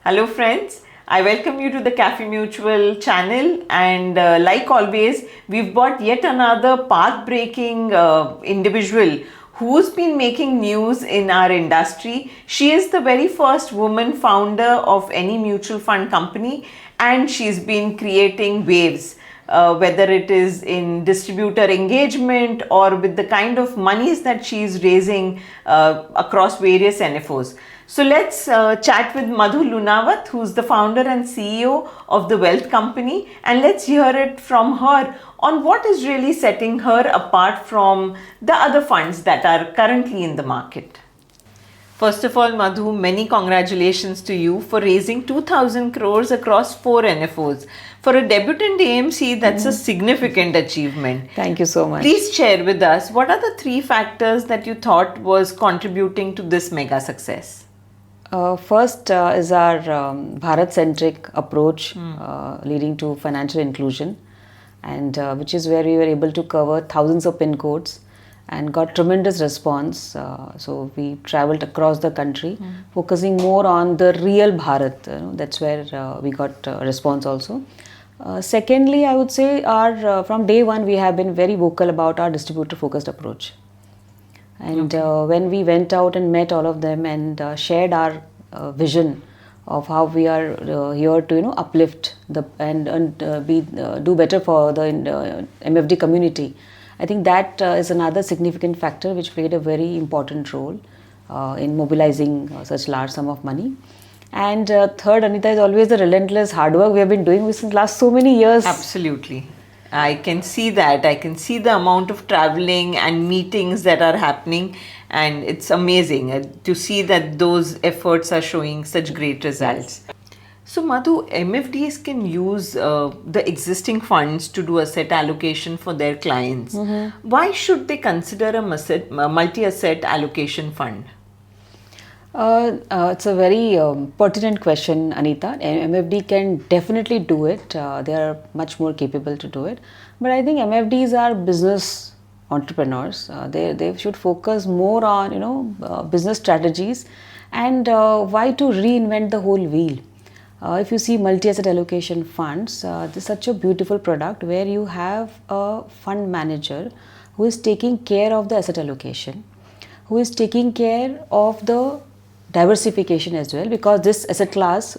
Hello friends, I welcome you to the Cafe Mutual channel, and like always we've got yet another path-breaking individual who's been making news in our industry. She is the very first woman founder of any mutual fund company, and she's been creating waves. Whether it is in distributor engagement or with the kind of monies that she is raising across various NFOs. So let's chat with Madhu Lunawat, who's the founder and CEO of the Wealth Company, and let's hear it from her on what is really setting her apart from the other funds that are currently in the market. First of all, Madhu, many congratulations to you for raising 2,000 crores across 4 NFOs. For a debutant AMC, that's a significant achievement. Thank you so much. Please share with us, what are the 3 factors that you thought was contributing to this mega success? First is our Bharat-centric approach leading to financial inclusion, and which is where we were able to cover thousands of PIN codes and got tremendous response. So we traveled across the country, focusing more on the real Bharat. That's where we got response also. Secondly, I would say our from day one we have been very vocal about our distributor-focused approach. And when we went out and met all of them and shared our vision of how we are here to uplift the and do better for the MFD community, I think that is another significant factor which played a very important role in mobilizing such large sum of money. And third, Anita, is always the relentless hard work we have been doing since last so many years. Absolutely. I can see that. I can see the amount of traveling and meetings that are happening, and it's amazing to see that those efforts are showing such great results. So Madhu, MFDs can use the existing funds to do asset allocation for their clients. Why should they consider a multi-asset allocation fund? It's a very pertinent question, Anita. MFD can definitely do it. They are much more capable to do it. But I think MFDs are business entrepreneurs. They should focus more on business strategies and why to reinvent the whole wheel. If you see multi-asset allocation funds, this is such a beautiful product where you have a fund manager who is taking care of the asset allocation, who is taking care of the diversification as well, because this asset class,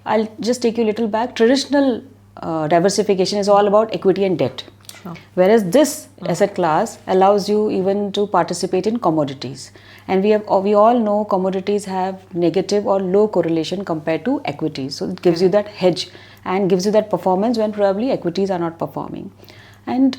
I'll just take you a little back. Traditional diversification is all about equity and debt. Sure. Whereas this asset class allows you even to participate in commodities, and we all know commodities have negative or low correlation compared to equities, so it gives you that hedge and gives you that performance when probably equities are not performing. And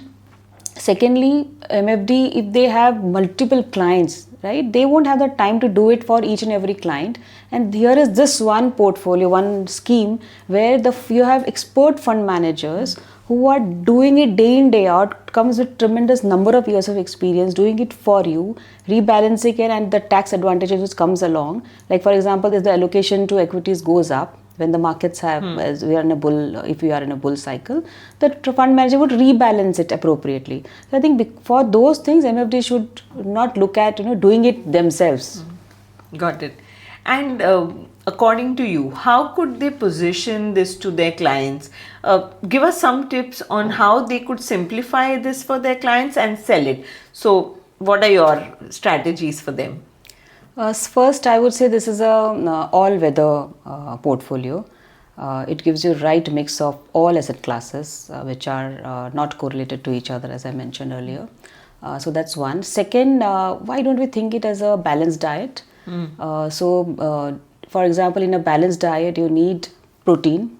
secondly, MFD, if they have multiple clients, right, they won't have the time to do it for each and every client. And here is this one portfolio, one scheme where you have expert fund managers who are doing it day in, day out, comes with tremendous number of years of experience doing it for you, rebalancing it, and the tax advantages which comes along. Like for example, if the allocation to equities goes up, when the markets have, as we are in a bull, if we are in a bull cycle, the fund manager would rebalance it appropriately. So I think for those things, MFD should not look at doing it themselves. Got it. And according to you, how could they position this to their clients? Give us some tips on how they could simplify this for their clients and sell it. So what are your strategies for them? First, I would say this is a all-weather portfolio. It gives you right mix of all asset classes which are not correlated to each other, as I mentioned earlier. So that's one. Second, why don't we think it as a balanced diet? For example, in a balanced diet, you need protein,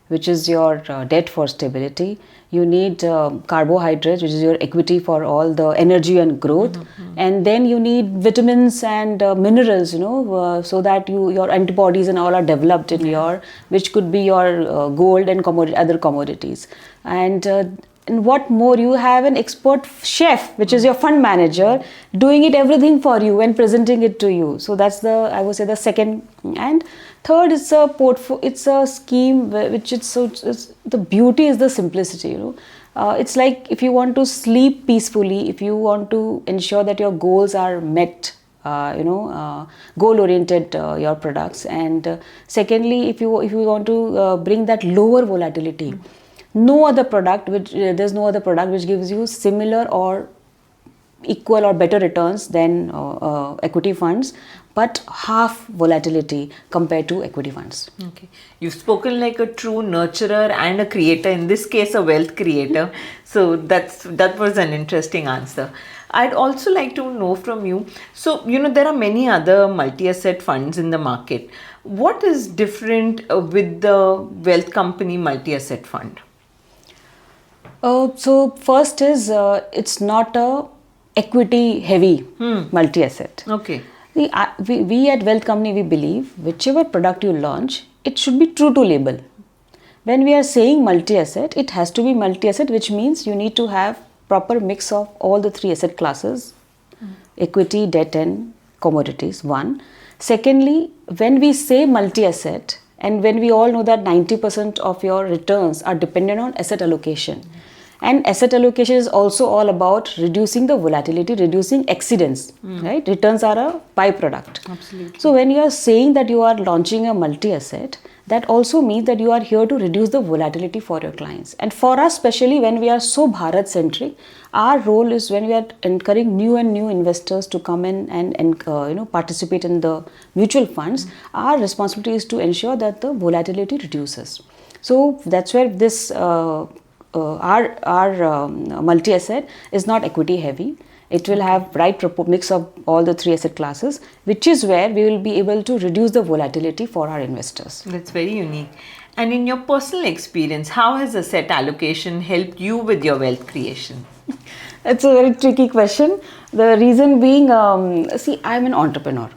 which is your debt for stability. You need carbohydrates, which is your equity for all the energy and growth. And then you need vitamins and minerals, so that your antibodies and all are developed in which could be your gold and other commodities. And what more, you have an expert chef, which is your fund manager, doing it everything for you and presenting it to you. So that's I would say the second. And third, it's a scheme which the beauty is the simplicity. It's like if you want to sleep peacefully, if you want to ensure that your goals are met goal oriented your products, and secondly, if you want to bring that lower volatility, no other product which there's no other product which gives you similar or equal or better returns than equity funds, but half volatility compared to equity funds. Okay, you've spoken like a true nurturer and a creator, in this case a wealth creator. So that was an interesting answer. I'd also like to know from you, so there are many other multi-asset funds in the market. What is different with the wealth company multi-asset fund? So first is it's not a equity heavy multi-asset. Okay. We at Wealth Company, we believe whichever product you launch, it should be true to label. When we are saying multi-asset, it has to be multi-asset, which means you need to have proper mix of all the three asset classes, equity, debt and commodities, one. Secondly, when we say multi-asset, and when we all know that 90% of your returns are dependent on asset allocation, and asset allocation is also all about reducing the volatility, reducing exceedance, right? Returns are a byproduct. Absolutely. So when you are saying that you are launching a multi-asset, that also means that you are here to reduce the volatility for your clients. And for us, especially when we are so Bharat centric, our role is, when we are encouraging new investors to come in and participate in the mutual funds, our responsibility is to ensure that the volatility reduces. So that's where this our multi-asset is not equity heavy. It will have right mix of all the three asset classes, which is where we will be able to reduce the volatility for our investors. That's very unique. And in your personal experience, how has asset allocation helped you with your wealth creation? It's a very tricky question. The reason being, see, I'm an entrepreneur,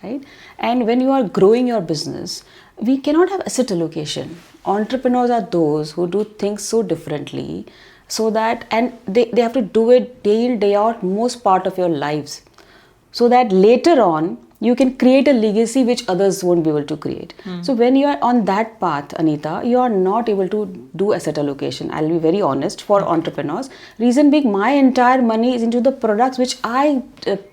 right? And when you are growing your business, we cannot have asset allocation. Entrepreneurs are those who do things so differently, so that, and they have to do it day in, day out, most part of your lives, so that later on you can create a legacy which others won't be able to create. So when you are on that path, Anita, you are not able to do asset allocation. I'll be very honest, for entrepreneurs. Reason being, my entire money is into the products which I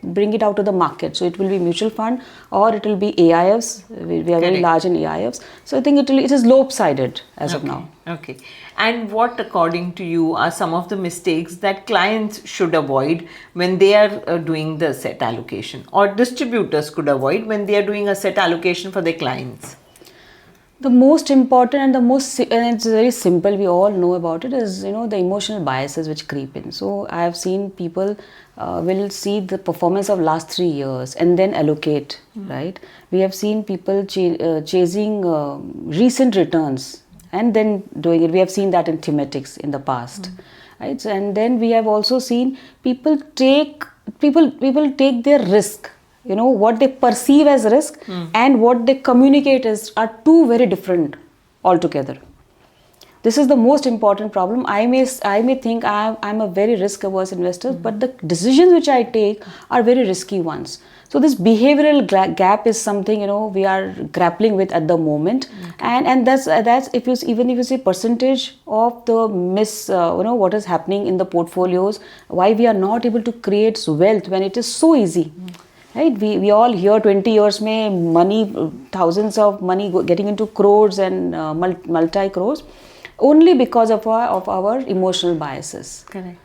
bring it out to the market. So it will be mutual fund or it will be AIFs. We are very large in AIFs. So I think it is lopsided as of now. Okay. And what, according to you, are some of the mistakes that clients should avoid when they are doing the asset allocation, or distributors could avoid when they are doing asset allocation for their clients? The most important and and it's very simple, we all know about it, is the emotional biases which creep in. So I have seen people will see the performance of last 3 years and then allocate, right? We have seen people chasing recent returns and then doing it. We have seen that in thematics in the past, right? So, and then we have also seen people take their risk. What they perceive as risk and what they communicate are two very different altogether. This is the most important problem. I may think I'm a very risk averse investor, but the decisions which I take are very risky ones. So this behavioral gap is something we are grappling with at the moment, and that's if you see percentage of the what is happening in the portfolios, why we are not able to create wealth when it is so easy. Right? We all hear 20 years mein money, thousands of money getting into crores and multi crores, only because of our emotional biases. Correct.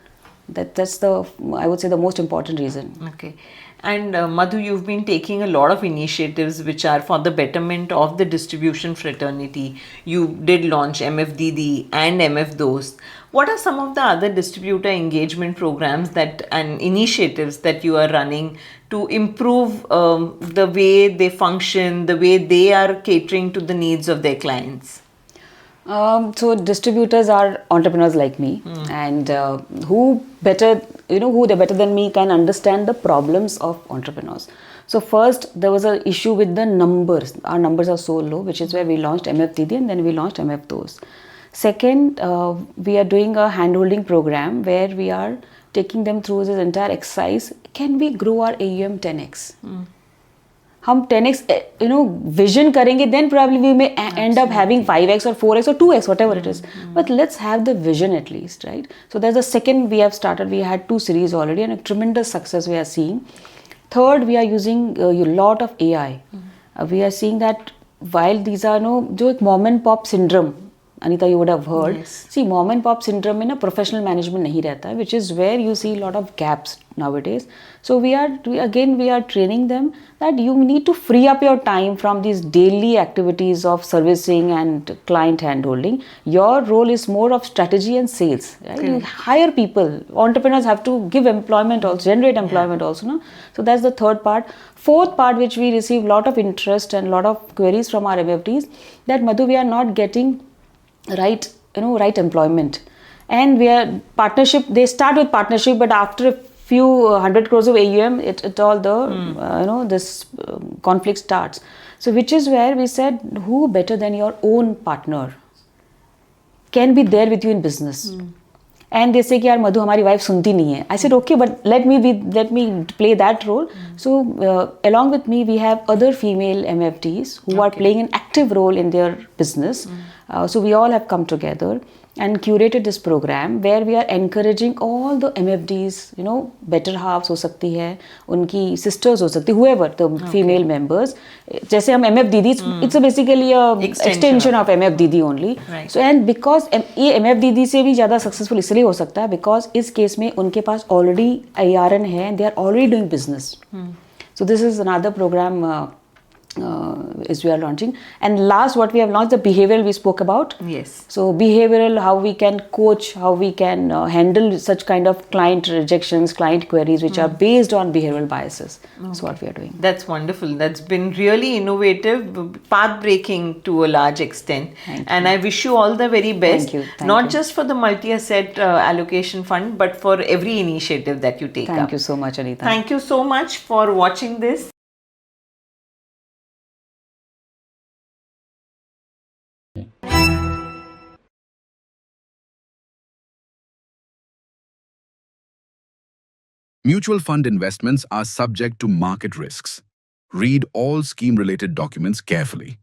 That's I would say the most important reason. Okay. And Madhu, you've been taking a lot of initiatives which are for the betterment of the distribution fraternity. You did launch MFDD and MF Dost. What are some of the other distributor engagement programs and initiatives that you are running to improve the way they function, the way they are catering to the needs of their clients? So distributors are entrepreneurs like me, and who they're better than me can understand the problems of entrepreneurs. So first, there was an issue with the numbers. Our numbers are so low, which is where we launched MFDD and then we launched MF Dost. Second, we are doing a handholding program where we are taking them through this entire exercise. Can we grow our AUM 10x? हम 10x vision करेंगे, then probably we may end up having 5x or 4x or 2x, whatever it is. But let's have the vision at least, right? So that's the second we have started. We had 2 series already and a tremendous success we are seeing. Third, we are using a lot of AI. We are seeing that while these are जो एक mom and pop syndrome, Anita, you would have heard. Yes. See, mom and pop syndrome में ना professional management नहीं रहता है, which is where you see a lot of gaps nowadays. So we are training them that you need to free up your time from these daily activities of servicing and client handholding. Your role is more of strategy and sales. Right? You hire people. Entrepreneurs have to give employment also, generate employment also. No? So that's the third part. Fourth part, which we receive a lot of interest and a lot of queries from our MFDs, that Madhu, we are not getting right employment, and we are partnership. They start with partnership, but after a few 100 crores of AUM, it all the this conflict starts. So which is where we said, who better than your own partner can be there with you in business. And they say कि यार मधु हमारी wife सुनती नहीं है. I said okay, but let me play that role. So along with me we have other female MFDs who are playing an active role in their business. So we all have come together and curated this program where we are encouraging all the MFDs, better halves हो सकती है, उनकी sisters हो सकती, whoever the female members. जैसे हम MF दीदी, it's basically a extension of MF दीदी only. Right. So and because ये MF दीदी से भी ज़्यादा successful इसलिए हो सकता है because इस case में उनके पास already ARN है and they are already doing business. So this is another program is we are launching. And last, what we have launched, the behavioral we spoke about. Yes. So behavioral, how we can coach, how we can handle such kind of client rejections, client queries which are based on behavioral biases. That's what we are doing. That's wonderful. That's been really innovative, path breaking to a large extent. And I wish you all the very best. Thank you. Not just for the Multi Asset Allocation Fund, but for every initiative that you take up. Thank you so much, Anita. Thank you so much for watching this. Mutual fund investments are subject to market risks. Read all scheme-related documents carefully.